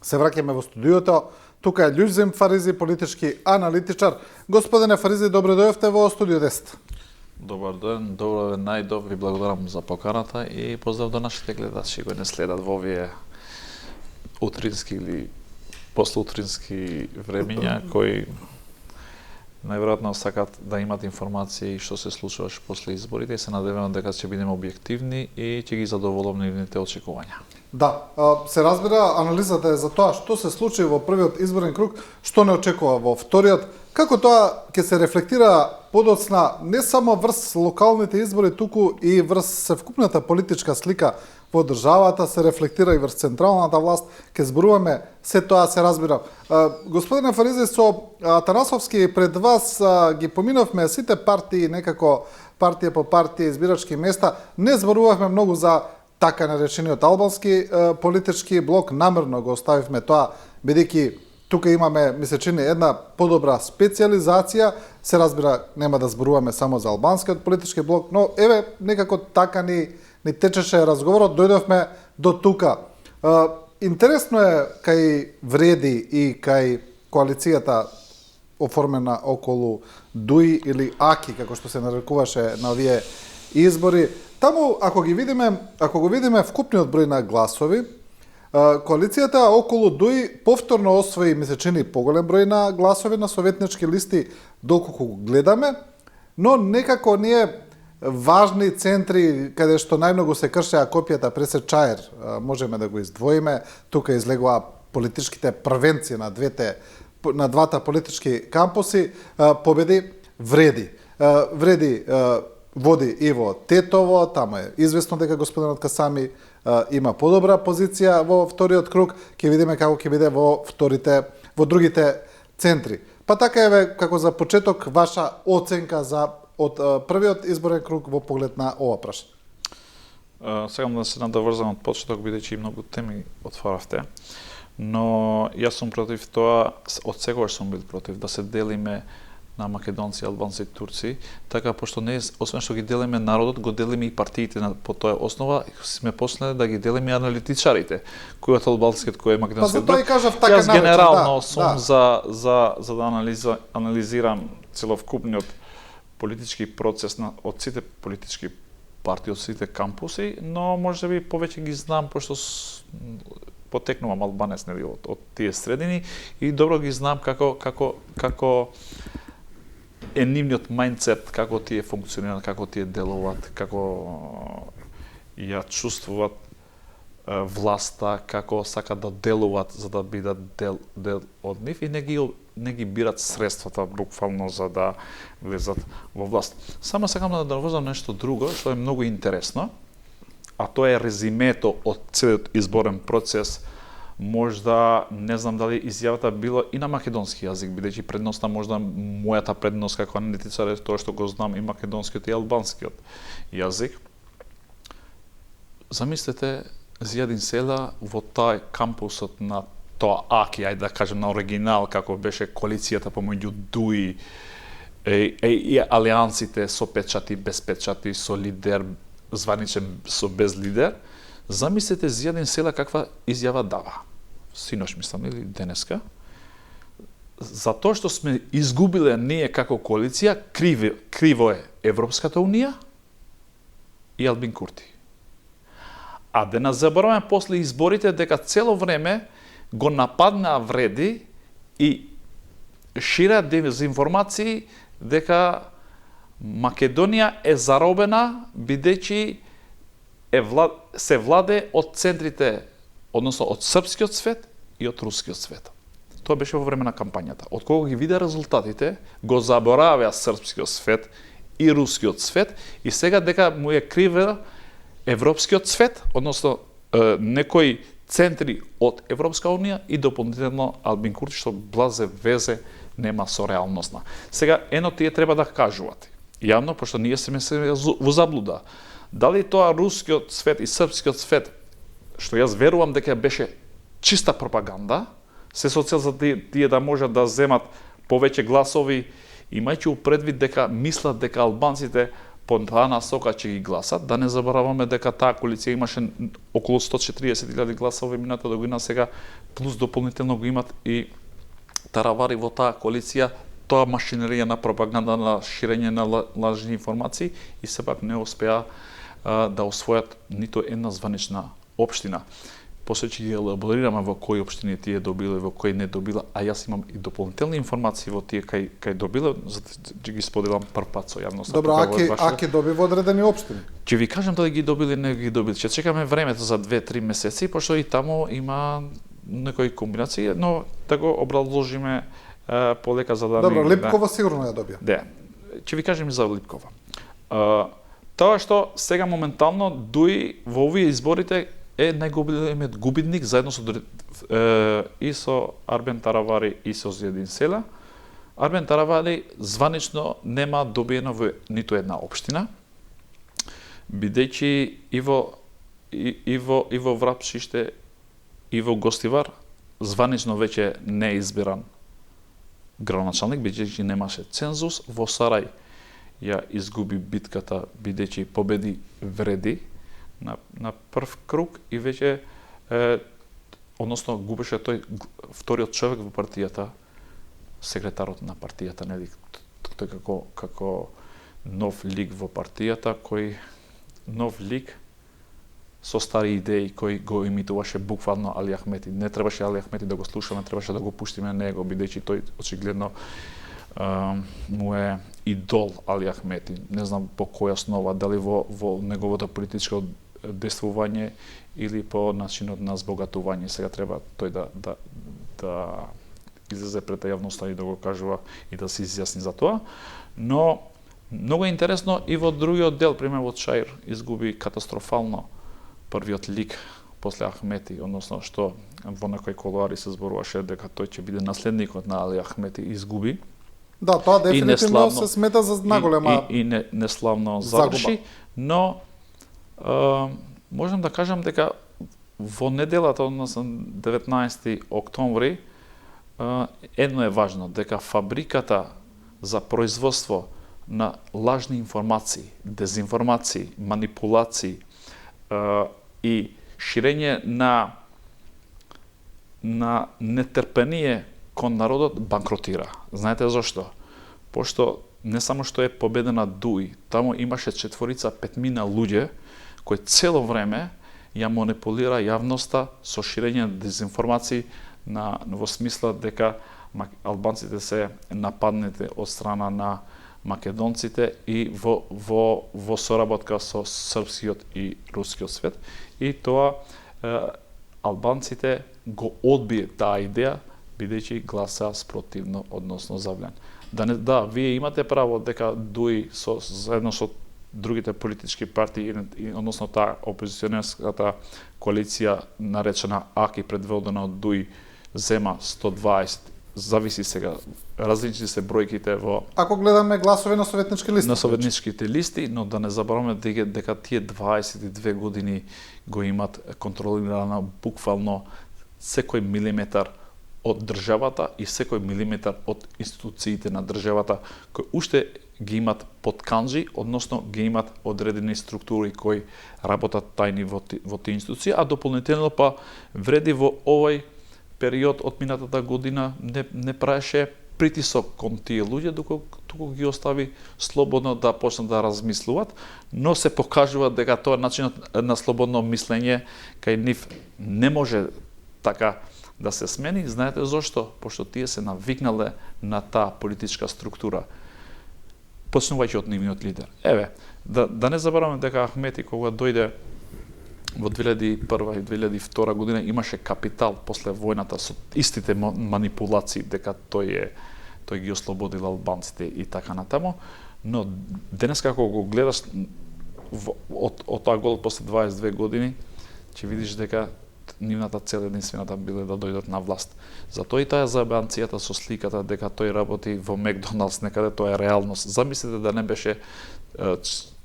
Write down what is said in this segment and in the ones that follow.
Се враќаме во студиото. Тука е Љузем Фаризи, политички аналитичар. Господине Фаризи, добро дојавте во студио 10. Добар ден, добро ден, најдоб, ви благодарам за поканата и поздрав до нашите гледачи кои не следат во овие утрински или послеутрински времиња, кои најверојатно сакат да имат информации што се случуваше после изборите и се надеваме дека ќе бидеме објективни и ќе ги задоволиме нивните очекувања. Да, се разбира, анализата е за тоа што се случи во првиот изборен круг, што не очекува во вториот, како тоа ќе се рефлектира подоцна не само врз локалните избори, туку и врз севкупната политичка слика во државата, се рефлектира и врз централната власт, ќе зборуваме се тоа, се разбира. Господине Фаризи, со Атанасовски пред вас ги поминавме сите партии, некако партија по партија, избирачки места, не зборувавме многу за така наречениот албански политички блок, намерно го оставивме тоа, бидејќи тука имаме, ми се чини, една подобра специализација, се разбира, нема да зборуваме само за албанскиот политички блок, но еве, некако така ни течеше разговорот, дојдовме до тука. Интересно е кај Вреди и кај коалицијата оформена околу ДУИ или АКИ, како што се нарекуваше на овие избори. Таму, ако го видиме вкупниот број на гласови, коалицијата околу ДУИ повторно освои, ми се чини, поголем број на гласови на советнички листи, доколку го гледаме, но некако ние важни центри каде што најмногу се кршеа копијата Пресед Чаер, можеме да го издвоиме, тука излегува политичките првенци на двата политички кампуси, победи Вреди. Вреди води Иво Тетово, тамо е известно дека господинот Касами има подобра позиција во вториот круг, ќе видиме како ќе биде во другите центри. Па така еве, како за почеток, ваша оценка од првиот изборен круг во поглед на ова прашање. Сакам да се надоврзам од почеток, бидејќи многу теми отворавте, но јас сум против тоа, од секогаш сум бил против да се делиме на македонци, албанци, турци, така пошто не освен што ги делиме народот, го делиме и партиите по тоа основа, сме почнале да ги делиме аналитичарите, кој е албанскиот, кој е македонскиот. Па затоа и кажав така јас генерално сум за да анализирам целокупниот политички процес од сите политички партии, од сите кампуси, но можеби повеќе ги знам пошто потекнувам албанец, нели, од тие средини и добро ги знам како е нивниот мајндсет, како тие функционираат, како тие делуваат, како ја чувствуваат власта, како сакат да делуваат за да бидат дел од нив и не ги бират средствата буквално за да влезат во власт. Само сакам да наврзам нешто друго што е многу интересно, а тоа е резимето од целиот изборен процес. Можда, не знам дали изјавата било и на македонски јазик, бидејќи предноста, можда мојата предност како аналитичар е тоа што го знам и македонскиот и албанскиот јазик. Замислете, Зијадин Села во тај кампусот на тоа АКИ, ајде да кажем на оригинал, како беше коалицијата помеѓу ДУИ и алијансите со печати, без печати, со лидер, званичен, со без лидер. Замислете Зијадин Села каква изјава дава. Синош мислам или денеска. За тоа што сме изгубиле ние како коалиција, криво е Европската унија и Албин Курти. А да не забораваме после изборите дека цело време го нападнаа Вреди и ширеа дезинформации дека Македонија е заробена бидејќи се владе од центрите, односно од српскиот свет и од рускиот свет. Тоа беше во време на кампањата. Од кога ги видеа резултатите, го забораваа српскиот свет и рускиот свет и сега дека му е криве европскиот свет, односно некои центри од Европска унија и дополнително Албин Курти, што блазе везе нема со реалноста. Сега, ено тие треба да кажуваат јавно, пошто ние сме се во заблуда. Дали тоа рускиот свет и српскиот свет, што јас верувам дека беше чиста пропаганда, се со цел за тие да можат да земат повеќе гласови, имајќи у предвид дека мислат дека албанците по таа насока ќе ги гласат. Да не забораваме дека таа коалиција имаше околу 140.000 гласови минатата година, сега плюс дополнително го имат и таравари во таа коалиција, тоа машинерија на пропаганда, на ширење на лажни информации, и сепак не успеа да освојат ниту една званична општина. После ќе ги елаборираме во кои општини тие добиле, во кои не добила, а јас имам и дополнителни информации во тие кај добиле, за да ги споделам прв пат со јавноста. Добро, аки доби во одредени општини? Ќе ви кажам дали ги добили или не ги добили. Ќе чекаме времето за 2-3 месеци, пошто и таму има некои комбинации, но да го образложиме полека за да... Добро, Липкова сигурно ја добија. Да. Ќе ви кажем и за Липкова. Тоа што сега моментално дуи во овие изборите е најголемиот губитник заедно со и со Арбен Таравари и со Зиедин Села. Арбен Таравари званично нема добиено во ниту една општина, бидејќи и во Врапшиште и во Гостивар званично веќе не е избиран градоначалник, бидејќи немаше цензус. Во Сарај ја изгуби битката бидејќи победи Вреди на прв круг и веќе односно губеше тој вториот човек во партијата, секретарот на партијата, нели, тој како нов лик во партијата, кој нов лик со стари идеи кој го имитуваше буквално Али Ахмети. Не требаше Али Ахмети да го слушаме, требаше да го пуштиме него, бидејќи тој очигледно му е идол Али Ахмети. Не знам по која основа, дали во неговото политичко действување или по начинот на збогатување. Сега треба тој да излезе пред јавноста и да го кажува и да се изјасни за тоа. Но многу интересно и во другиот дел, пример во Чаир, изгуби катастрофално првиот лик после Ахмети, односно што во некои колуари се зборуваше дека тој ќе биде наследникот на Али Ахмети, изгуби. Да, тоа дефинитивно се смета за наголема и неславно заврши, но можам да кажам дека во неделата, односно 19 октомври, едно е важно, дека фабриката за производство на лажни информации, дезинформации, манипулации и ширење на нетрпение кон народот банкротира. Знаете зашто? Пошто не само што е победена Дуи, таму имаше 4-5 луѓе кои цело време ја манипулира јавноста со ширење на дезинформации во смисла дека албанците се нападнати од страна на македонците и во соработка со српскиот и рускиот свет. И тоа албанците го одбие таа идеја, бидејќи гласа спротивно, односно завлен. Да, вие имате право дека Дуи заедно со другите политички партии, односно таа опозиционерската коалиција наречена АКИ, предводена од Дуи, зема 120, зависи сега, различни се бројките во... Ако гледаме гласови на советнички листи. На советничките листи, но да не забораваме дека тие 22 години го имат контролирано буквално секој милиметар од државата и секој милиметар од институциите на државата, кои уште ги имат под канџи, односно ги имат одредени структури кои работат тајни во тие институции, а дополнително па Вреди во овој период од минатата година не праеше притисок кон тие луѓе, туку ги остави слободно да почнат да размислуваат, но се покажува дека тоа начинот на слободно мислење кај нив не може така да се смени. Знаете зошто? Пошто тие се навикнале на таа политичка структура, почнувајќи од нивниот лидер. Еве, да не забораваме дека Ахмети кога дојде во 2001 и 2002 година имаше капитал после војната со истите манипулации дека тој ги ослободил албанците и така натаму, но денес како го гледаш од тоа гол после 22 години, ќе видиш дека нивната цел единствената биле да дојдат на власт. Затоа и таа забанцијата со сликата дека тој работи во Макдоналдс, некаде тоа е реалност. Замислете да не беше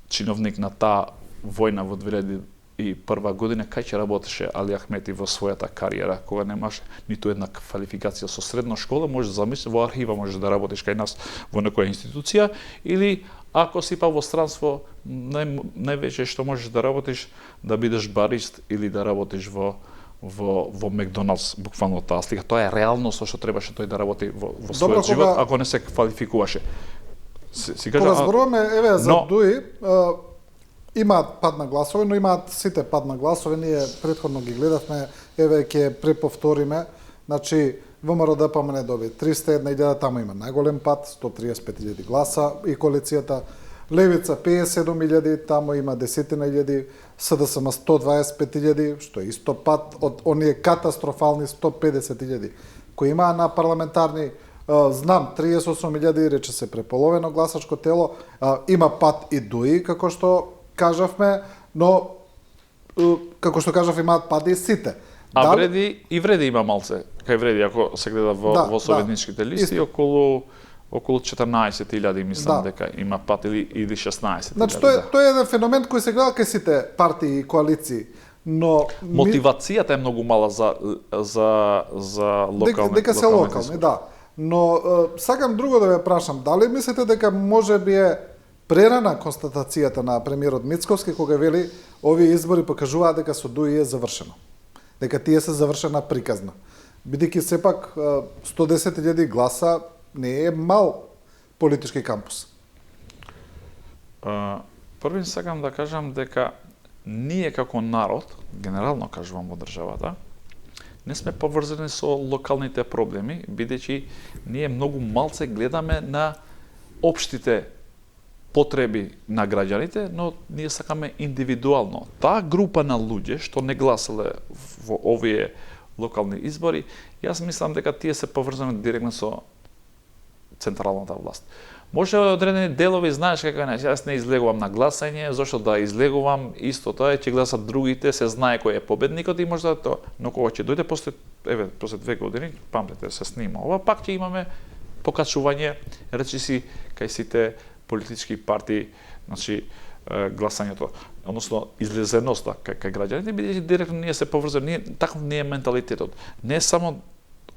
чиновник на таа војна во 2001 година, кај ќе работеше Али Ахмети во својата кариера, кога немаше ниту една квалификација со средна школа, може да замислиш во архива, може да работиш кај нас во некоја институција, или Ако си па во странство, највеќе што можеш да работиш, да бидеш барист или да работиш во Макдоналдс, буквално таа слика. Тоа е реалност што требаше тој да работи во својот живот, ако не се квалификуваше. Кога зборуваме, еве, за ДУИ, имаат пад на гласове, но имаат сите пад на гласове, ние претходно ги гледавме, еве, ќе преповториме, значи, ВМРО ДПМН доби 301.000, таму има најголем пад, 135.000 гласа и коалицијата. Левица 57.000, таму има 10.000, СДСМ 125.000, што е исто пад од оние катастрофални 150.000 кои имаа на парламентарни. Знам, 38.000, рече се преполовено гласачко тело, има пад и ДУИ, како што кажавме, но, како што кажав, имаат пад и сите. А вреди има малце, кај вреди, ако се гледа во советничките листи, околу 14.000, мислам дека има пат или 16.000. Значи, тоа е еден феномен кој се гледа кај сите партии и коалиции, но мотивацијата е многу мала за локални. Дека се локални, да. Но сакам друго да ве прашам, дали мислите дека може би е прерана констатацијата на премиерот Мицковски кога вели овие избори покажуваат дека со ДУИ е завршено, дека тие се завршена приказна, бидејќи сепак 110.000 гласа не е мал политички кампус. Првин сакам да кажам дека ние како народ, генерално кажувам во државата, не сме поврзани со локалните проблеми, бидејќи ние многу малце гледаме на општите потреби на граѓаните, но ние сакаме индивидуално. Таа група на луѓе што не гласале во овие локални избори, јас мислам дека тие се поврзани директно со централната власт. Може одредени делови, знаеш како не, јас не излегувам на гласање, зашто да излегувам, исто тоа е, ќе гласат другите, се знае кој е победникот и може да тоа, но кога ќе дојде после 2 години, памтете, се снима ова, пак ќе имаме покачување, речиси, кај сите политички партии, значи, гласањето, односно излезеноста кај граѓаните, бидејќи директно ние се поврзани, таков не е менталитетот. Не само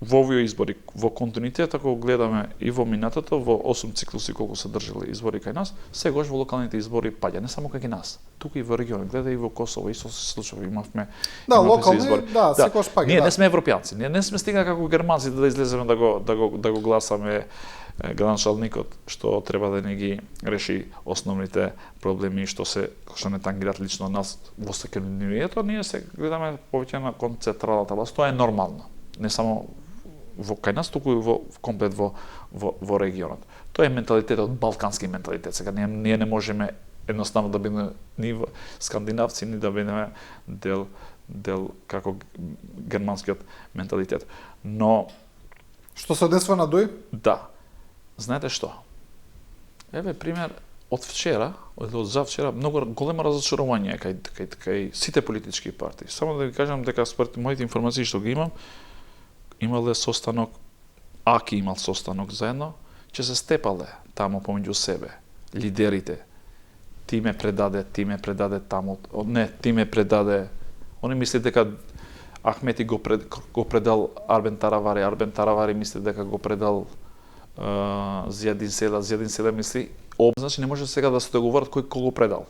во овие избори, во континуитет, ако гледаме и во минатото, во 8 циклуси колку се држале избори кај нас, сегаш во локалните избори паѓа, не само кај нас, туку и во регионот, гледа и во Косово, исто се случува, имавме локални, избори. секогаш паѓа. Ние не сме европјанци, ние не сме стига како германците да излеземе да го гласаме гранчалникот што треба да не ги реши основните проблеми што не тангираат лично нас во секојдневието, ние се гледаме повеќе на централната власт, тоа е нормално. Не само кај нас, туку и во комплет во регионот. Тоа е менталитетот, балкански менталитет. Сега ние не можеме едноставно да бидеме ни скандинавци, ни да бидеме дел како германскиот менталитет. Но што се десува на ДУИ? Да. Знаете што? Еве пример од вчера, од завчера, многу големо разочарување кај сите политички партии. Само да ви кажам дека според моите информации што ги имам, имале состанок, Аки имал состанок заедно, че се степале таму помеѓу себе, лидерите. Ти ме предаде таму, не, ти ме предаде. Они мисли дека Ахмети го предал Арбен Таравари мисли дека го предал Зијадин Селе мисли, значи не може сега да се договорат кој го предал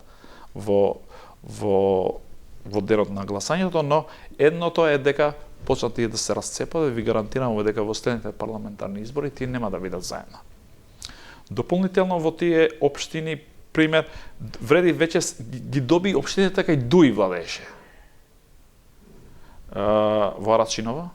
во денот на гласањето, но едното е дека почнат тие да се расцепат, ви гарантирам дека во следните парламентарни избори тие нема да бидат заедно. Дополнително во тие општини, пример, вреди веќе ги доби општините кај ДУИ владееше. Во Арачинова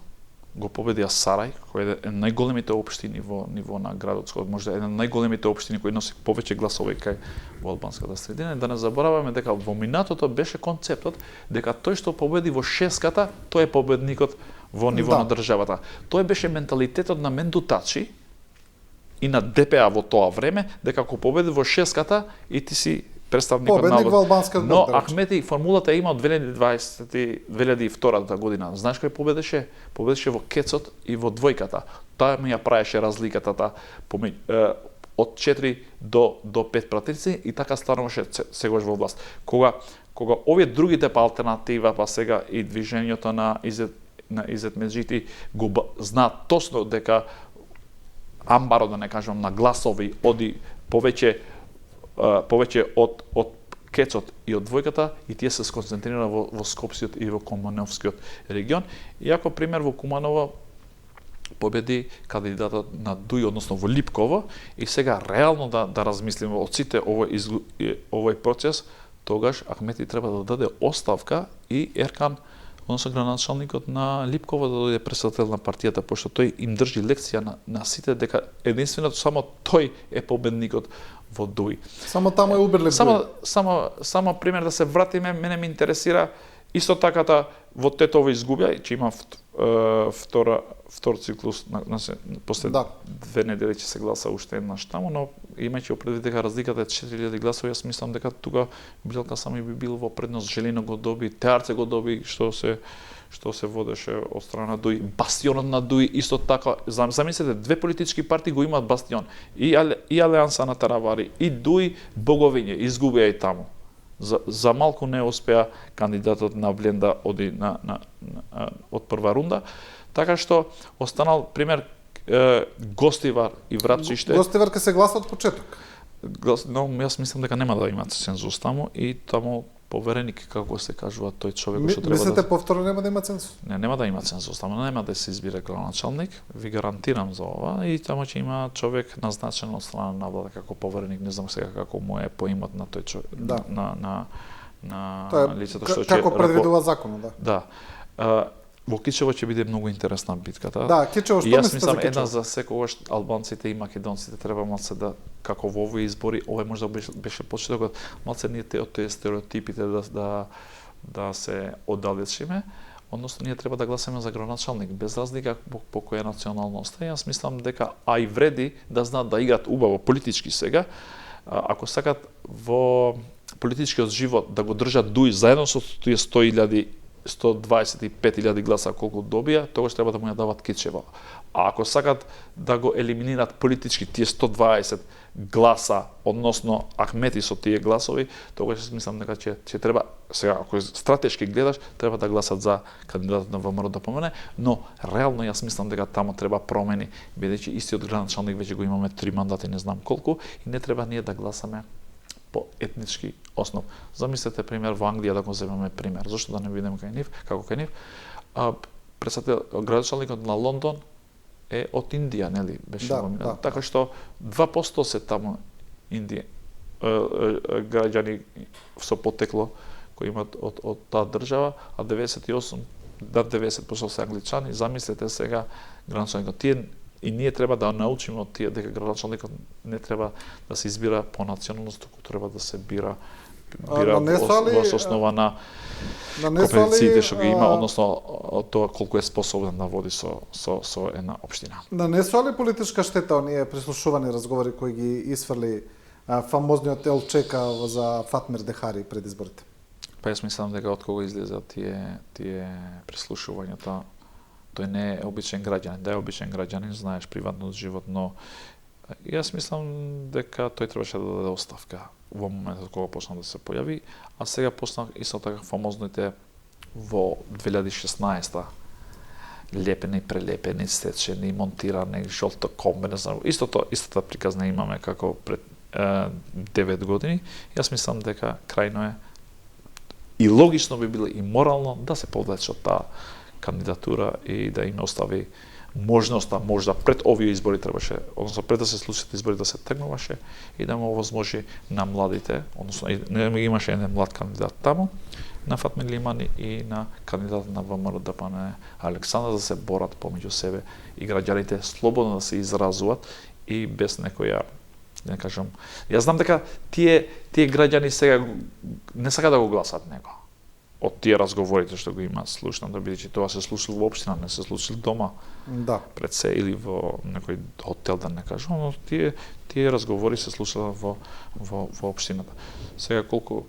го победија Сарај, кој е најголемите општини во ниво на градот, може да е најголемите општини кои носи повеќе гласови кај во албанската средина. Да не забораваме дека во минатото беше концептот дека тој што победи во шеската, тој е победникот во ниво на државата. Тој беше менталитетот на Мендутачи и на ДПА во тоа време, дека ако победи во шеската и ти си представникот на албанската. Но Ахмети формулата има од 2002 година. Знаеш кој победеше? Победеше во кецот и во двојката. Таа ми ја правеше разликата од 4 до 5 пратеници и така стануваше сегаш во власт. Кога овие другите па алтернатива, па сега и движењето на Изет Меджити го знаат точно дека амбаро, да не кажам, на гласови оди повеќе повеќе од Кецот и од двојката, и тие се сконцентрира во Скопскиот и во Кумановскиот регион. Иако пример во Куманово победи кандидатот на Дуј, односно во Липково, и сега реално да размислиме од сите овој процес, тогаш Ахмети треба да даде оставка и Еркан, односно градоначалникот на Липково, да дојде председател на партијата, пошто тој им држи лекција на сите дека единственото само тој е победникот во Дуј. Само таму е уберлив. Само пример да се вратиме, мене ме интересира исто таката во Тетово изгубја, че има втор циклус после 2 недели ќе се гласа уште еднаш таму, но имајќи предвид дека разликата е 4000 гласови, јас мислам дека тука Билка сами би бил во предност. Желино го доби, Теарце го доби, што се водеше од страна Дуј. Бастионот на Дуј исто така. Замислете, две политички партии го имаат бастион. И Алијанса на Таравари, и Дуј Боговиње изгубија и таму. За малку не успеа кандидатот на Бленда оди од прва рунда, така што останал пример Гостивар и Врапчиште. Гостивар ке се гласа од почеток. Но јас мислам дека нема да има цензус таму, и таму повереник, како се кажува, тој човек што треба Мислите повторно нема да има цензус? Нема да има цензус, таму нема да се избира градоначалник, ви гарантирам за ова, и таму ќе има човек назначен од страна на влада како повереник, не знам сега како му е поимот на тој човек, на лицето што ќе како предвидува законот, да. Во Кичево ќе биде многу интересна битката. Да, Кичево, што мислите за Кичево? Една за секогаш албанците и македонците треба малце да, како во овој избори, овој можда беше почетокот, малце ние од тие стереотипите да се оддалечиме, односно ние треба да гласаме за градоначалник без разлика по која националност е. Јас мислам дека и вреди да знаат да играат убаво политички сега, ако сакат во политичкиот живот да го држат Дуј заедно со тие 125.000 гласа колку добија, тогаш треба да му ја дават Кичево. А ако сакат да го елиминират политички тие 120 гласа, односно Ахмети со тие гласови, тогаш мислам дека ќе треба, сега ако стратешки гледаш, треба да гласат за кандидатот на ВМРО да помене, но реално јас мислам дека таму треба промени, бидејќи истиот градоначалник веќе го имаме 3 мандати, не знам колку, и не треба ние да гласаме по етнички основ. Замислете пример во Англија, да го земеме пример. Зошто да не бидеме кај нив, како кај нив? Градоначалникот на Лондон е од Индија, нели? Беше поминато. Така што 2% се таму граѓани со потекло кои имаат од таа држава, а 98 над 90% се англичани. Замислете сега градоначалникот. И ние треба да научиме од тие дека градоначалникот не треба да се избира по националност, туку треба да се бира во основа на компетенциите што ги има, односно тоа колку е способен да води со една општина. Нанесува ли политичка штета оние прислушувани разговори кои ги исфрли фамозниот Елчека за Фатмир Дехари пред изборите? Па јас мислам дека од кога излеза тие прислушувањата, тој не е обичен граѓанин, да е обичен граѓанин, знаеш приватниот живот, но јас мислам дека тој требаше да даде оставка во моментот кога почна да се појави, а сега почна исто така фамозните во 2016 лепени, прелепени, стечени, монтирани, жолто комбе, не знам, истата приказна имаме како пред 9 години. Јас мислам дека крајно е и логично би било и морално да се повлече таа кандидатура и да им остави можноста, можда пред овие избори требаше, односно пред да се случат избори да се тргнуваше и да му овозможи на младите, односно имаше еден млад кандидат таму, на Фатмир Лимани и на кандидатот на ВМРО ДПМНЕ Александар, да се борат помеѓу себе и граѓаните слободно да се изразуваат и без некоја, не кажам, јас знам дека тие граѓани сега не сакаат да го гласат него. Од тие разговорите што го има слушнато, да бидејќи тоа се случило во општина, не се случило дома. Да. Пред се или во некој хотел, да не кажам, но тие разговори се случило во општината. Сега колку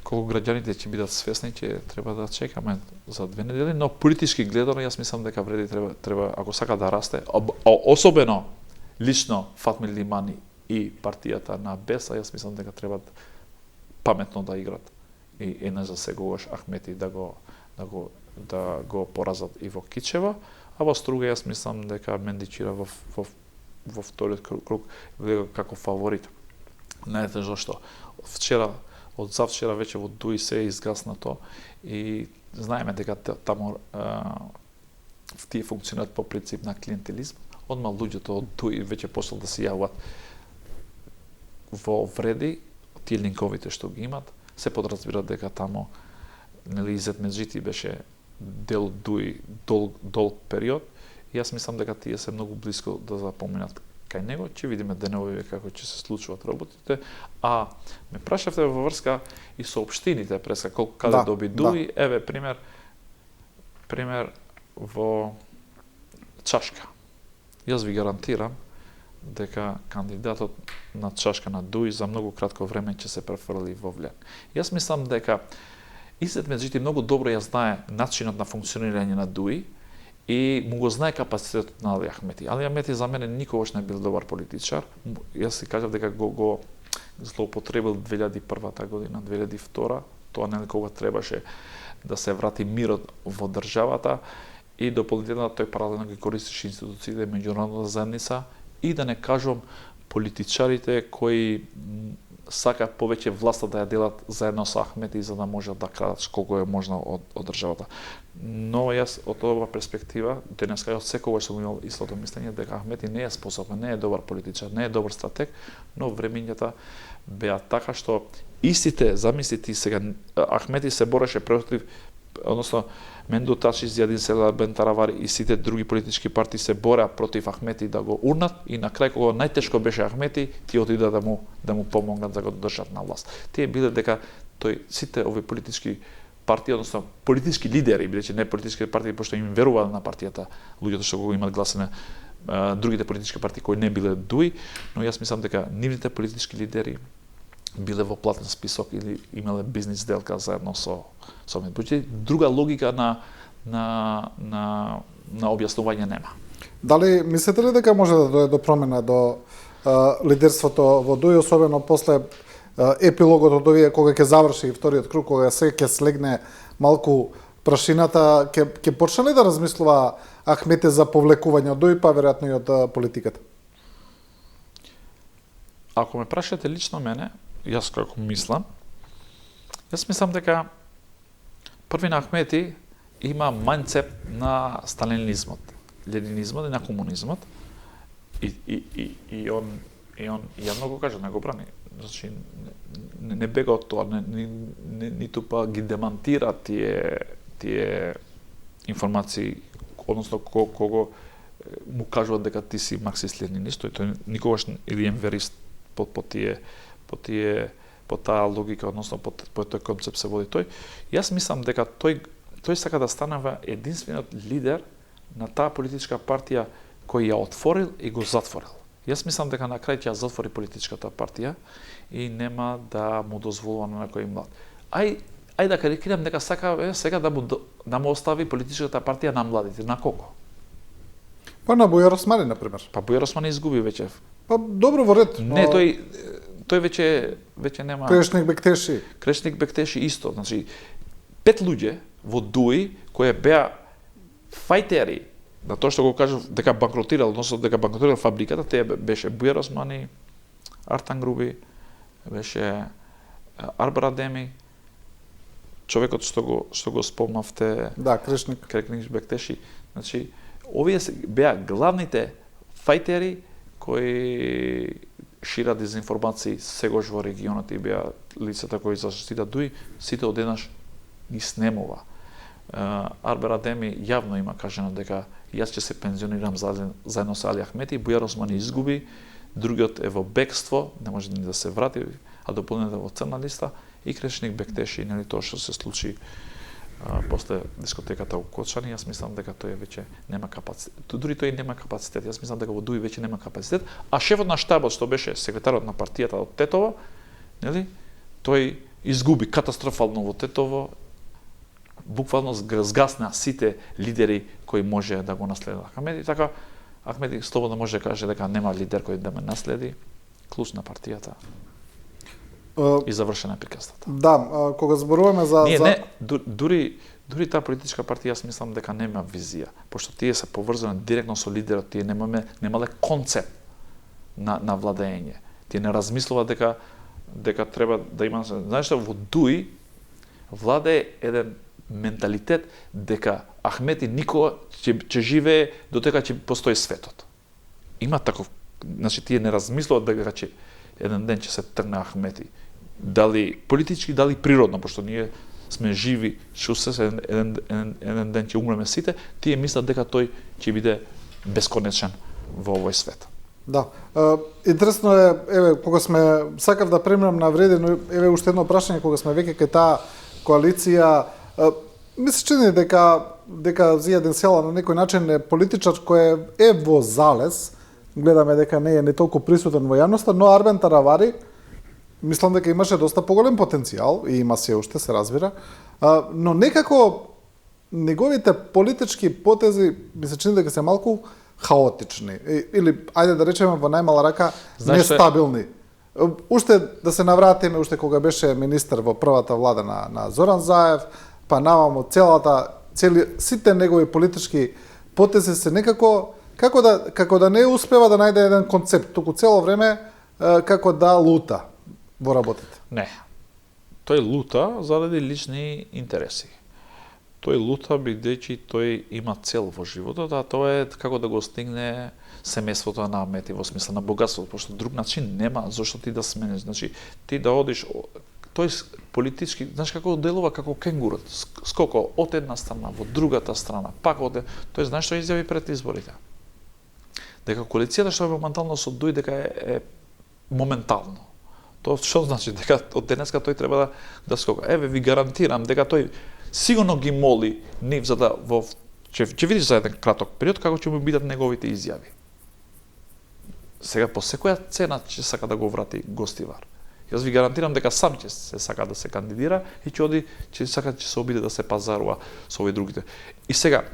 граѓаните ќе бидат свесни, ќе треба да чекаме за 2 недели, но политички гледано јас мислам дека вреди треба ако сака да расте, особено лично Фатмир Лимани и партијата на Беса, јас мислам дека треба паметно да играт. И една за сегогаш Ахмети да го поразат и во Кичево, а во Струга јас мислам дека Мендичира во вториот круг како фаворит. Знаете зашто? Од завчера веќе во Дуи се е изгаснато и знаеме дека таму тие функционираат по принцип на клиентелизм. Одма луѓето од Дуи веќе почнал да се јавуваат во вреди, тие линковите што ги имат, се подразбира дека таму Изет Меджити беше дел од Дуи долг период. И јас мислам дека тие се многу близко да запоминат кај него. Ќе видиме деневи како ќе се случуваат работите. А ме прашавте во врска и со општините, преска колку каде доби Дуи. Еве пример во Чашка. Јас ви гарантирам дека кандидатот на Чашка на Дуи за многу кратко време ќе се префрли во влијан. Јас мислам дека Изет Меджити многу добро ја знае начинот на функционирање на Дуи и му го знае капацитетот на Али Ахмети. Али Ахмети за мене никогаш не бил добар политичар. Јас си кажав дека го злоупотребил 2001 година, 2002, тоа нели кога требаше да се врати мирот во државата и дополнително тој паралелно ги користеше институциите, меѓународната заедница и да не кажам политичарите кои сака повеќе власта да ја делат заедно со Ахмети за да можат да крадат колку е можно од државата. Но јас од оваа перспектива денеска од секогаш сум имал истото мислење дека Ахмети не е способен, не е добар политичар, не е добар стратег, но времењата беа така што истите, замислите сега, Ахмети се бореше против, односно Менду Тачис, Јадин Селар, Бен Таравари и сите други политички партии се бореа против Ахмети да го урнат и на крај кога најтешко беше Ахмети, тие отида да му помогнат да го држат на власт. Тие биле дека сите овие политички партии, односно политички лидери, бидејќи не политички партии, пошто им верувале на партијата, луѓето што го имат гласене, другите политички партии кои не биле Дуи, но јас мислам дека нивните политички лидери биле во платен список или имале бизнис сделка заедно со Меджити. Друга логика на објаснување нема. Дали мислите ли дека може да дојде до промена до лидерството во Дуи, особено после епилогот од овие кога ќе заврши вториот круг, кога се ќе слегне малку прашината, ќе почне ли да размислува Ахмети за повлекување од Дуи, па веројатно и од политиката? Ако ме прашате лично мене, јас како мислам, дека први на Ахмети има мајндсет на сталинизмот, ленинизмот и на комунизмот. И он јавно го кажа, не го брани. Значи, не бега од тоа, ниту па ги демантира тие информации, односно кого му кажуваат дека ти си марксист-ленинист, тој никогаш или емверист по таа логика, односно по тој концепт се води тој. Јас мислам дека тој сака да станува единствениот лидер на таа политичка партија кој ја отворил и го затворил. Јас мислам дека на крај ќе ја затвори политичката партија и нема да му дозволува на некој млад. Ај да карикирам дека сака сега да му остави политичката партија на младите, на колку? Па на Бујар Османи, например. Па Бујар Османи изгуби веќе. Па добро во ред. Не, тој веќе нема. Крешник Бектеши. Крешник Бектеши исто, значи 5 луѓе во Дуи кои беа фајтери на тоа што го кажав дека банкротирал, односно дека банкротирал фабриката, тие беше Бујар Османи, Артан Груби, беше Арбар Адеми, човекот што го спомнавте. Да, Крешник Бектеши. Значи, овие беа главните фајтери кои шира дезинформации сегош во регионот и беа лицата кои заштита Дуи, сите одеднаш ги снемува. Арбер Адеми јавно има кажано дека јас ќе се пензионирам заедно со Али Ахмети, Бујар Османи изгуби, другиот е во бегство, не може ни да се врати, а дополнително во црна листа, и Крешник Бектеши, нели тоа што се случи после дискотеката у Кочани, јас мислам дека тој веќе нема капацитет. Дури тој нема капацитет, јас мислам дека во Дуи веќе нема капацитет, а шефот на штабот што беше секретарот на партијата од Тетово, нели, тој изгуби катастрофално во Тетово, буквално згасна сите лидери кои може да го наследат Ахмети, така Ахмети слободно може да каже дека нема лидер кој да ме наследи, клуч на партијата. И завршена приказната. Да, кога зборуваме за дури таа политичка партија, јас мислам дека нема визија, пошто тие се поврзани директно со лидерот, тие немале концепт на владење. Тие не размислуваат дека дека треба да има, знаеш што, во Дуи владе еден менталитет дека Ахмети никога ќе живее дотека ќе постои светот. Има таков, значи тие не размислуваат дека ќе еден ден ќе се тргне Ахмети. Дали политички, дали природно, пошто ние сме живи, што се еден ден ќе умреме сите, тие мислат дека тој ќе биде бесконечен во овој свет. Да. Интересно е, еве, кога сме, сакав да преминам на вреди, но еве уште едно прашање, кога сме веќе кај таа коалиција, ми се чини дека Зијадин Села на некој начин е политичар кој е во залез, гледаме дека не е не толку присутен во јавноста, но Арбен Таравари, мислам дека имаше доста поголем потенцијал и има се уште, се разбира, но некако неговите политички потези ми се чини дека се малку хаотични или ајде да речеме во најмала рака нестабилни. Уште да се навратиме уште кога беше министер во првата влада на Зоран Заев, па навамо сите негови политички потези се некако како да не успева да најде еден концепт, туку цело време како да лута во работите. Не. Тој лута заради лични интереси. Тој лута бидејќи тој има цел во животот, а тоа е како да го стигне семејството на Ахмети во смисла на богатството, пошто друг начин нема зашто ти да смениш. Значи, ти да одиш, тој политички, знаеш како делува како кенгурот, скоко од една страна во другата страна, пак од тој знаеш што изјави пред изборите. Дека коалицијата што е моментално со Дуи дека е моментално. Тоа што значи дека од денеска тој треба да скока. Еве ви гарантирам дека тој сигурно ги моли нив за да ќе видиш за еден краток период како ќе му бидат неговите изјави. Сега по секоја цена ќе сака да го врати Гостивар. Јас ви гарантирам дека сам ќе се сака да се кандидира и ќе се обиде да се пазарува со овие другите. И сега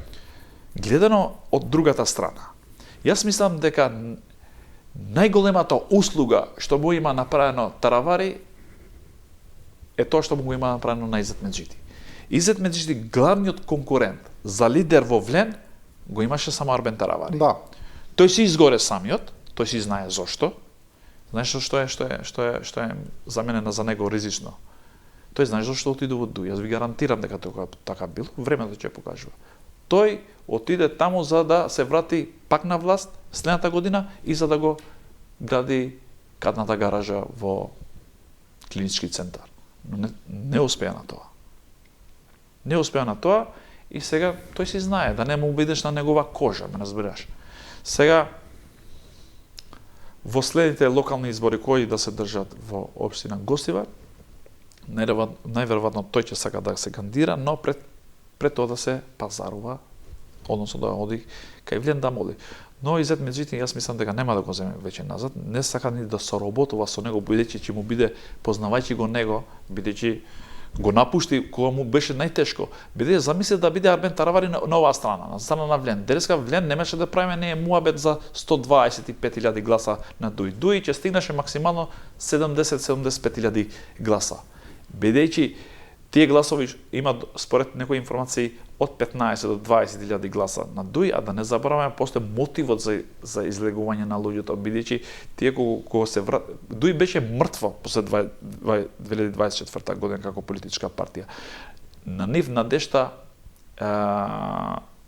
гледано од другата страна. Јас мислам дека најголемата услуга што му има направено Таравари е тоа што му го има направено на Изет Меджиди. Изет Меджиди, главниот конкурент за лидер во Влен, го имаше само Арбен Таравари. Да. Тој си изгоре самиот, тој си знае зошто. Знаеш што е за мене за него ризично. Тој знае зошто отиде во Дуи. Јас ви гарантирам дека тоа така било, времето ќе покажува. Тој отиде таму за да се врати пак на власт следната година и за да го гради кадната гаража во клинички центар. Но не успеа на тоа. Не успеа на тоа и сега тој си знае да не му бидеш на негова кожа, ме разбираш. Сега во следните локални избори кои да се држат во општина Гостивар, најверојатно тој ќе сака да се кандидира, но пред тоа да се пазарува, односно да оди кај Влен да моли. Но Изет Меджиди, јас мислам дека нема да го земе веќе назад, не сака ни да соработува со него, бидејќи ќе му биде, познавајќи го него, бидејќи го напушти кога му беше најтешко. Биде замисли да биде Арбен Таравари на оваа страна, на страна на Влен. Денеска Влен немаше да правиме не муабет за 125.000 гласа на Дуи. Дуи ќе стигнеше максимално 70-75.000 гласа. Бидејќи тие гласови имаат според некои информации од 15 до 20.000 гласа на Дуи, а да не забораваме после мотивот за излегување на луѓето, бидејќи тие кога се Дуи беше мртва после 2024 година како политичка партија. На нив надежта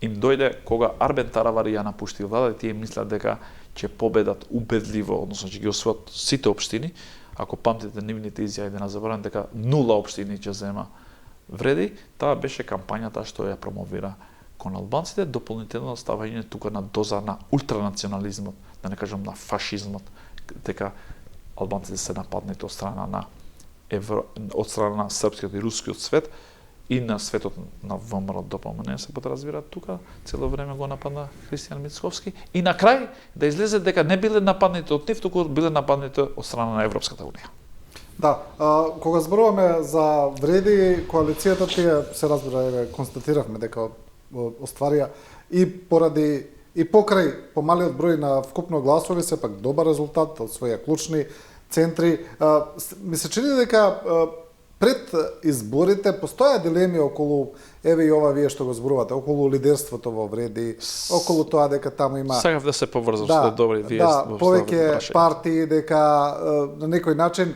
им дојде кога Арбен Таравари ја напушти влада и тие мислат дека ќе победат убедливо, односно ќе ги освојат сите општини. Ако памтите нивните изјави, да не заборавам дека 0 општини ќе зема вреди, таа беше кампањата што ја промовира кон албанците, дополнително ставање тука на доза на ултранационализмот, да не кажам на фашизмот, дека албанците се нападнати од страна на српскиот и рускиот свет и на светот на ВМРО ДПМН се подразбира тука, цело време го нападна Христијан Мицковски и на крај да излезе дека не биле нападнати од нив, туку биле нападнати од страна на Европската унија. Да, кога зборуваме за вреди, коалицијата тие се разбира, еве констатиравме дека остварија и поради и покрај помалиот број на вкупно гласови сепак добар резултат од своја клучни центри. Ми се чини дека пред изборите постоја дилеми околу еве и ова вие што го зборувате, околу лидерството во вреди, околу тоа дека таму има Сакав да се поврзам со добри вие повеќе партии, дека на некој начин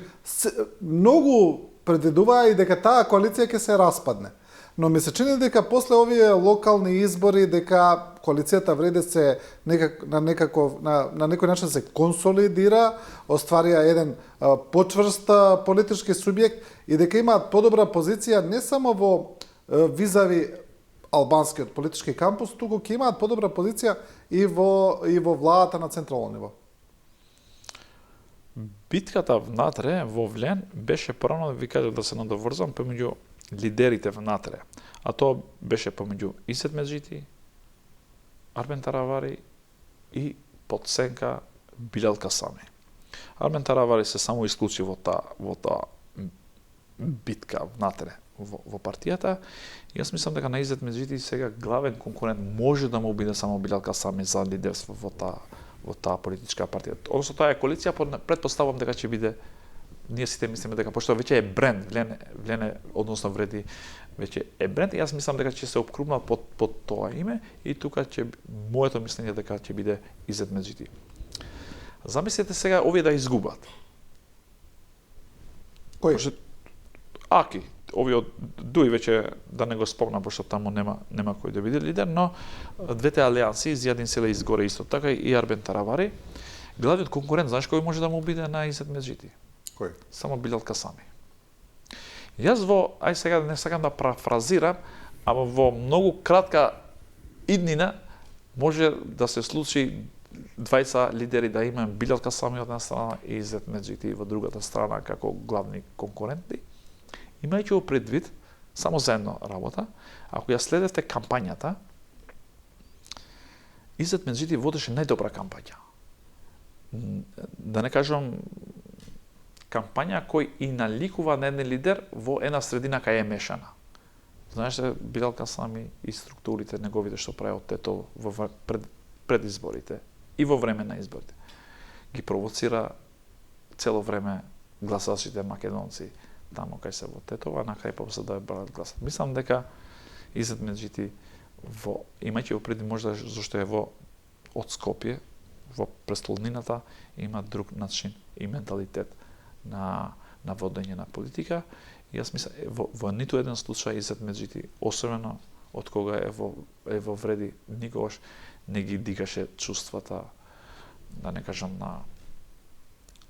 многу предвидуваа и дека таа коалиција ќе се распадне. Но ми се чини дека после овие локални избори дека коалицијата вреде се на некој начин се консолидира, остварија еден почврст политички субјект и дека имаат подобра позиција не само во визави албанскиот политички кампус, туку ќе имаат подобра позиција и во владата на централно ниво. Битката внатре во Влен беше првно, ви кажав да се надоврзам, помеѓу лидерите внатре. А тоа беше помеѓу Исет Меджити, Армен Таравари и под сенка Билал Касами. Армен Таравари се само исклучи во таа битка внатре во партијата. Јас мислам дека на Исет Меджити сега главен конкурент може да му биде само Билал Касами за лидерство во таа политичка партија. Односно таа е коалиција, претпоставувам дека ќе биде, ние сите мислиме дека пошто веќе е бренд, Влен е, односно вреди веќе е бренд, и јас мислам дека ќе се опкрупна под тоа име и тука ќе моето мислење дека ќе биде Исет Меджити. Замислете сега овие да изгубат. Кој? Аки, овие од Дуи веќе да не го спомнам, пошто таму нема кој да биде лидер, но двете алијанси, Зијадин Селе изгоре исто така и Арбен Таравари. Главниот конкурент, знаеш кој може да му биде на Исет Меджити? Кој? Само Билал Касами. Јас ај сега не сакам да парафразирам, ама во многу кратка иднина може да се случи двајца лидери да имаме Билал Касами од една страна и Исет Меджити во другата страна како главни конкуренти. Имајќи го предвид, само за едно работа, ако ја следевте кампањата, Исет Меджити водеше најдобра кампања. Да не кажам кампања кој и наликува на еден лидер во една средина кај е мешана. Знаеш, Билал Касами и структурите неговите што прави од тето пред изборите и во време на изборите ги провоцира цело време гласачите македонци таму кај се во Тетово, на крај после да ја барат гласат. Мислам дека Исет Меджити имајќи го преди можда зашто е од Скопје, во престолнината има друг начин и менталитет на водење на политика. И јас мислам во ниту еден случај Исет Меджити, особено од кога е во вреди, никогаш не ги дигаше чувствата, да не кажам, на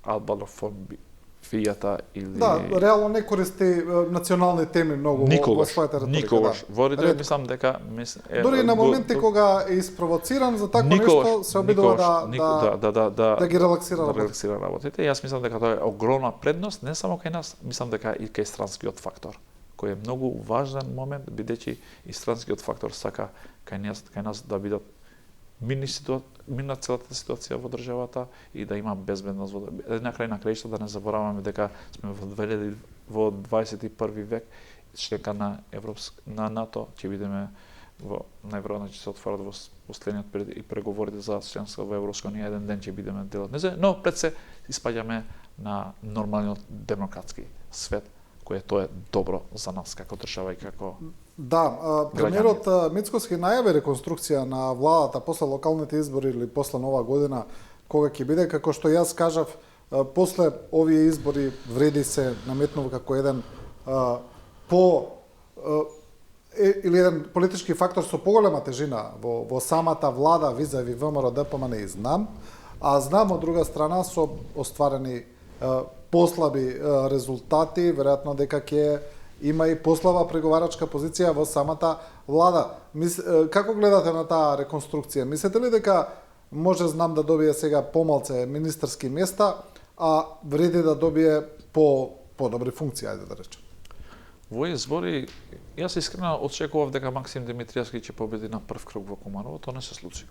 албанофобијата или... Да, реално не користи национални теми многу во својата реторика. Никогаш. Во редо мислам дека... Дори на моменти кога е испровоциран за такво нешто, се обидува да ги релаксира работите. Јас мислам дека тоа е огромна предност, не само кај нас, мислам дека и кај странскиот фактор, кој е многу важен момент, бидејќи и странскиот фактор сака кај нас да бидат мирна целата ситуација во државата и да има безбедност. На крајшто да не забораваме дека сме во 21 век, членка на НАТО, ќе бидеме на Европа, ќе се отворат во последниот период и преговорите за членство во Европска унија, еден ден ќе бидеме дел од неја, но пред се испаѓаме на нормалниот демократски свет, кој тоа е добро за нас како држава и како премиерот Мицкоски најави реконструкција на владата после локалните избори или после Нова година, кога ќе биде, како што јас кажав, после овие избори вреди се наметнува како еден или еден политички фактор со поголема тежина во самата влада визави ВМРО ДПМН и знам, а знам од друга страна со остварени послаби резултати, веројатно дека ќе има и послаба преговарачка позиција во самата влада. Како гледате на таа реконструкција? Мислите ли дека може, знам, да добие сега помалце министерски места, а вреди да добие подобри функции, ајде да речем? Во избори, јас искрено очекував дека Максим Димитриевски ќе победи на прв круг во Куманово, тоа не се случи.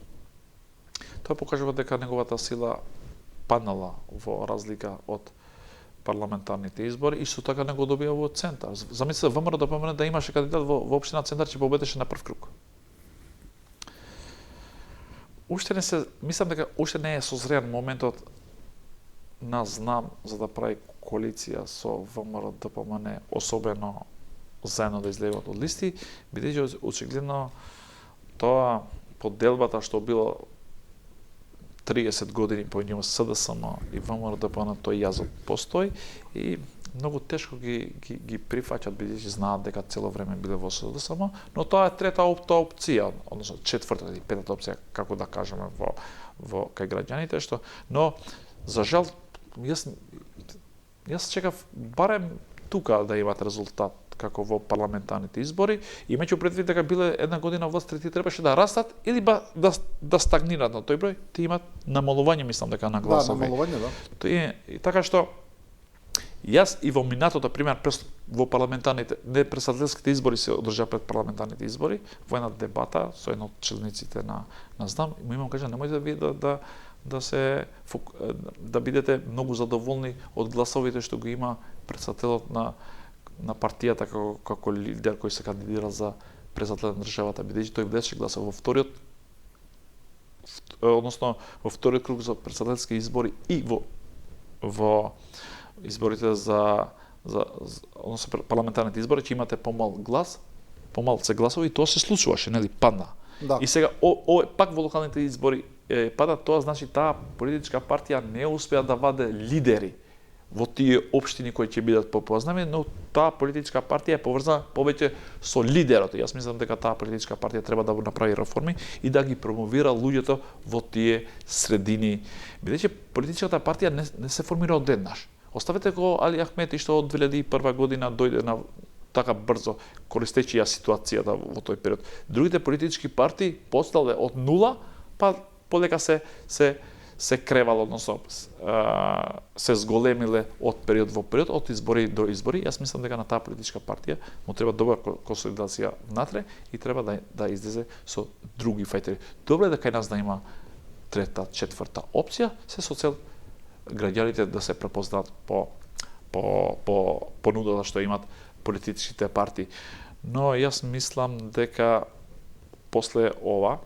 Тоа покажува дека неговата сила паднала во разлика од парламентарните избори и што така не го добија во центар. Замислете, ВМРО да помене да имаше кандидат во општина Центар, ќе победеше на прв круг. Мислам дека уште не е созрен моментот на знам за да прави коалиција со ВМРО ДПМН, особено заедно да излегуваат од листи, бидејќи очигледно тоа поделбата што било 30 години помеѓу СДСМ и ВМРО-ДПМНЕ тој јазот постои и многу тешко ги прифаќаат бидејќи знаат дека цело време биле во СДСМ, но тоа е трета опција, односно четврта или петата опција, како да кажеме во кај граѓаните што, но за жал јас чекав барем тука да имат резултат како во парламентарните избори, имајќи предвид дека биле една година власт, трети требаше да растат или да стагнират на тој број, ти имат намалување, мислам дека на гласови. Да, намалување, да. Тој така што јас и во минатото, пример, во парламентарните, не председателските избори се одржаа пред парламентарните избори, во една дебата со еден од члениците на ЗДАМ, му имам кажа, немојте да бидете многу задоволни од гласовите што го има председателот на партијата како лидер кој се кандидира за председател на државата, бидејќи тој беше гласов во вториот круг за председателски избори и во изборите за парламентарните избори, че имате помал се гласови, и тоа се случуваше, нели, падна. Да. И сега пак во локалните избори пада, тоа значи таа политичка партија не успеа да ваде лидери во тие општини кои ќе бидат попознати, но таа политичка партија е поврзана повеќе со лидерот. Јас мислам дека таа политичка партија треба да направи реформи и да ги промовира луѓето во тие средини. Бидејќи политичката партија не се формира одеднаш. Оставете го Али Ахмети што од 2001 година дојде на така брзо, користејќи ја ситуацијата во тој период. Другите политички партии постале од нула, па полека се кревало, односно се зголемиле од период во период, од избори до избори. Јас мислам дека на таа политичка партија му треба добра консолидација внатре и треба да излезе со други фајтери. Добро е дека кај нас да има трета, четврта опција, се со цел граѓаните да се препознаат по понудата што имат политичките партии. Но јас мислам дека после ова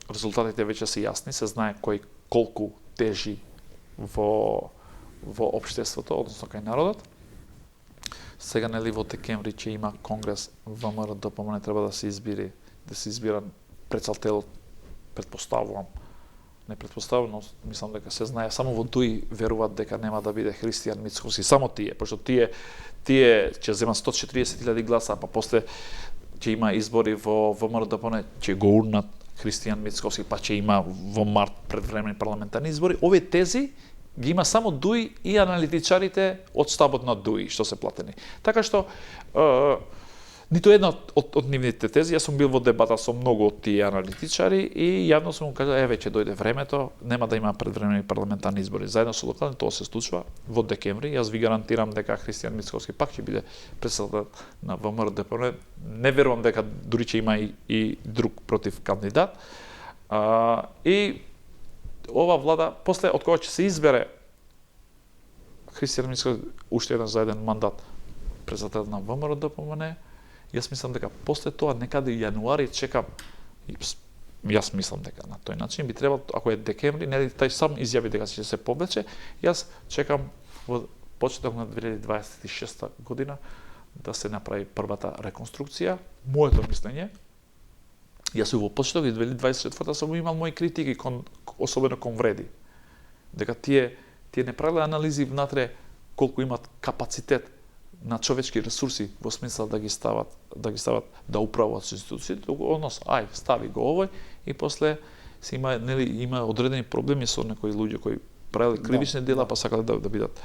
резултатите веќе се јасни, се знае кој колку тежи во општеството, односно кај народот. Сега нели во декември ќе има конгрес, ВМРО-ДПМНЕ треба да се избира председателот, но мислам дека се знае, само во ДУИ веруваат дека нема да биде Христијан Мицковски, само тие, пошто тие ќе земат 140.000 гласа, па после ќе има избори во ВМРО-ДПМНЕ, ќе го урнат Христијан Мицковски, па ќе има во март предвремени парламентарни избори. Овие тези ги има само ДУИ и аналитичарите од штабот на ДУИ што се платени. Така што ниту една од нивните тези, јас сум бил во дебата со многу од тие аналитичари и јавно сум кажал, веќе дојде времето, нема да има предвремени парламентарни избори. Заедно со локални тоа се случува во декември. Јас ви гарантирам дека Христијан Мицковски пак ќе биде председател на ВМРО-ДПМНЕ. Не верувам дека дури ќе има и друг против кандидат. И ова влада, после од кога ќе се избере Христијан Мицковски уште еден за еден мандат председател на ВМРО-ДПМНЕ, јас мислам дека после тоа некаде јануари чекам, јас мислам дека на тој начин би требало, ако е декември, нели тај сам изјави дека ќе се повлече, јас чекам во почеток на 2026 година да се направи првата реконструкција. Моето мислење, јас во почеток и 2024 сум имал мои критики особено кон Вреди, дека тие не правиле анализи внатре колку имат капацитет на човечки ресурси во смисла да ги стават да управуваат со институциите, однос стави го овој и после се има одредени проблеми со некои луѓе кои правеле кривични дела, па сакале да бидат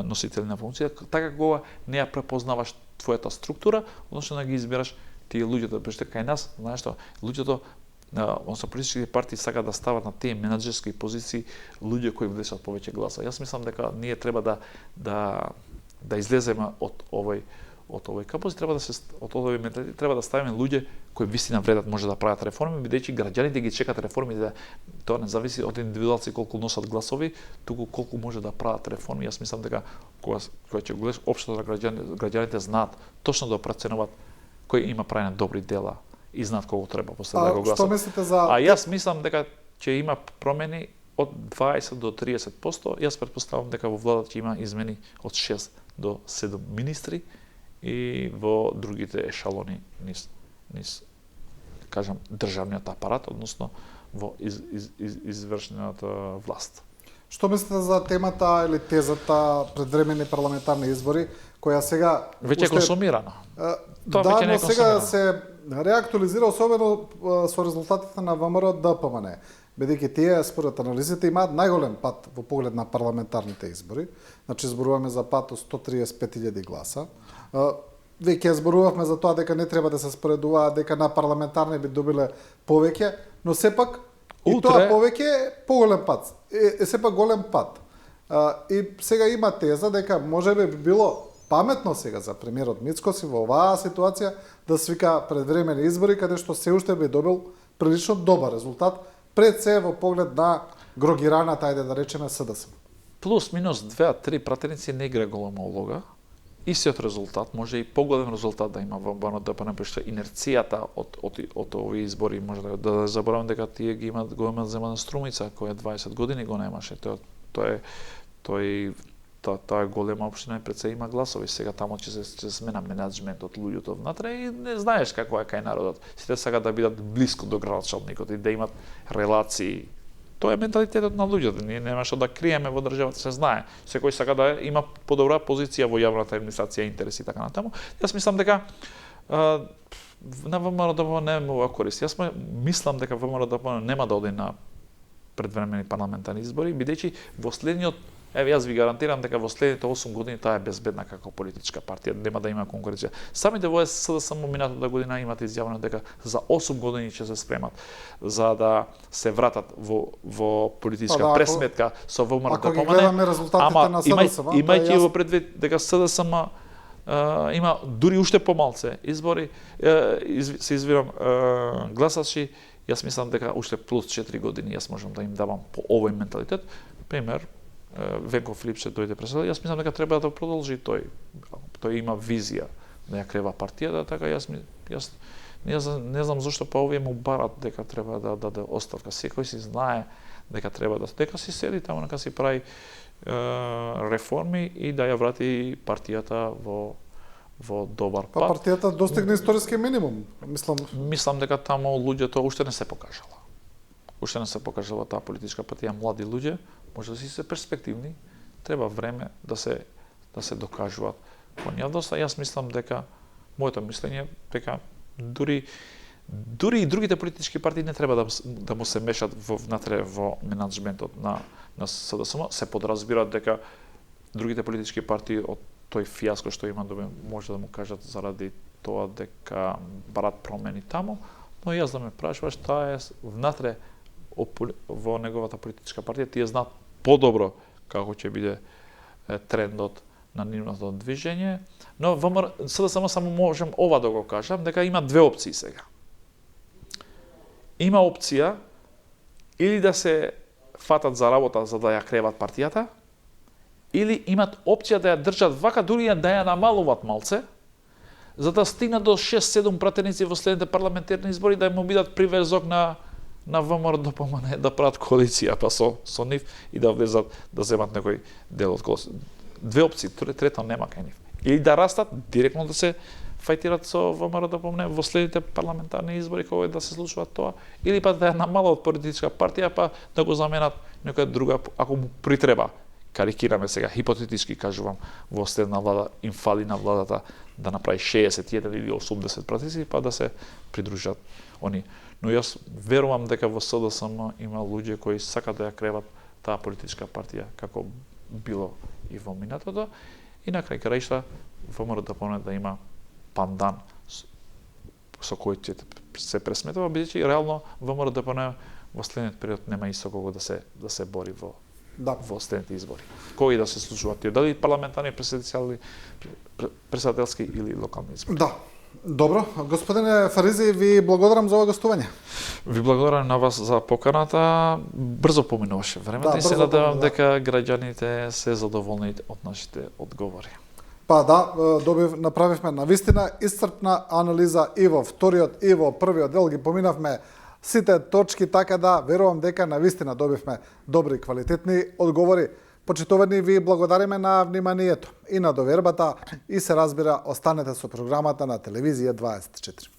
носители на функција. Така кога не ја препознаваш твојата структура, односно да ги избираш тие луѓето, пошто кај нас, знаеш што, луѓето односно политичките партии сакаат да стават на тие менаџерски позиции луѓе кои влечат повеќе гласа. Јас мислам дека ние треба да излеземе од овој капоз, треба да ставиме луѓе кои вистина вредат, може да прават реформи, бидејќи граѓаните ги чекат реформите, тоа не зависи од индивидуалци колку носат гласови, туку колку може да прават реформи. Јас мислам дека кога ќе го гледаш општото на граѓаните знаат точно да проценуваат кој има правене добри дела и знаат колку треба после да го гласат. Што мислите за јас мислам дека ќе има промени од 20 до 30%. Јас претпоставам дека во владата ќе има измени од 6 до 7 министри и во другите ешалони низ кажам државниот апарат, односно во извршната власт. Што мислите за темата или тезата предвремени парламентарни избори, која сега Веќе е консумирана. Да, но сега се реактуализира особено со резултатите на ВМРО ДПМН, бидејќи тие според анализите имаат најголем пат во поглед на парламентарните избори. Значи зборуваме за пат од 135.000 гласа. Веќе зборувавме за тоа дека не треба да се споредуваат, дека на парламентарни би добиле повеќе, но сепак и тоа повеќе е поголем пат. Е сепак голем пат. И сега има теза дека можеби би било паметно сега за премиерот Мицкоси во оваа ситуација да свика предвремени избори каде што се уште би добил прилично добар резултат пред се во поглед на грогираната, ајде да речеме, СДСМ. Плюс минус 2-3 пратеници не игра голема улога. Истиот резултат, може и поголем резултат да има во БНДПН, пошто инерцијата од овие избори, може да заборавам дека тие ги имаат голема земјана Струмица, која 20 години го немаше. Тоа е голема општина и пред се има гласови. Сега тамо ќе се смена менаџментот, луѓето внатре и не знаеш како е кај народот. Сите сакаат да бидат блиску до градчалникот и да имат релации. Тоа е менталитетот на луѓето. Ние нема што да криеме во државата, се знае. Секој сака да има подобра позиција во јавната администрација, интереси и така натаму. Јас мислам дека на ВМРО нема ова корист. Јас мислам дека ВМРО нема да оди на предвремени парламентарни избори, бидејќи во следниот, јас ви гарантирам дека во следните 8 години таа е безбедна како политичка партија, нема да има конкуренција. Самите во СДСМ минатата година имате изјавено дека за 8 години ќе се спремат за да се вратат во политичка пресметка со ВМРО Ако ги гледаме резултатите на СДСМ, имајќи во предвид дека СДСМ има дури уште помалце избори, се извирам гласачи, јас мислам дека уште плюс 4 години јас можам да им давам по овој менталитет. Пример, Венко Филипче дојде председател, јас мислам дека треба да продолжи тој. Тој има визија да ја крива партијата, така јас не знам зошто па овие му барат дека треба да даде оставка. Секој си знае дека треба дека си седи таму, нека си прави реформи и да ја врати партијата во добар пат. Па партијата достигна историски минимум, Мислам дека таму луѓето уште не се покажала. Уште не се покажала таа политичка партија, млади луѓе, може да си се перспективни, треба време да се докажуваат. Понјавноста, јас мислам дека, моето мислење, дека дури и другите политички партии не треба да му се мешат внатре во менаџментот на СДСМ, се подразбираат дека другите политички партии од тој фијаско што има може да му кажат заради тоа дека барат промени таму, но јас да ме прашуваш, таа е внатре во неговата политичка партија, тие знаат подобро како ќе биде трендот на нивното движење, но во СДСМ само можам ова да го кажам, дека има две опции сега. Има опција или да се фатат за работа за да ја креват партијата, или имат опција да ја држат вака, дури да ја намалуваат малце, за да стигнат до 6-7 пратеници во следните парламентарни избори, да му бидат приврзок на ВМРО ДПМН да прават коалиција па со нив и да влезат да земат некој дел од гласот. Две опции, трета нема кај нив. Или да растат директно да се фајтират со ВМРО ДПМН во следните парламентарни избори кога да се случува тоа, или па да ја намалат политичка партија па да го заменат некоја друга ако му притреба. Карикираме сега, хипотетички кажувам, во следна влада им фали на владата да направи 61 или 80 пратици, па да се придружат они. Но јас верувам дека во СДСМ има луѓе кои сакаат да ја креват таа политичка партија како било и во минатото, и на крај краишта ВМРО ДПМН да има пандан со кој ќе се пресметува, бидејќи реално ВМРО ДПМН во следниот период нема и со кого да се бори во следните избори. Кои да се случуваат тие, дали парламентарни, председателски или локални избори. Да. Добро, господине Фаризи, ви благодарам за ова гостување. Ви благодарам на вас за поканата. Брзо поминуваше времето и се надевам дека граѓаните се задоволни од нашите одговори. Па да, направивме навистина исцрпна анализа и во вториот и во првиот дел, ги поминавме сите точки, така да верувам дека навистина добивме добри квалитетни одговори. Почитувани, ви благодариме на вниманието и на довербата и се разбира, останете со програмата на телевизија 24.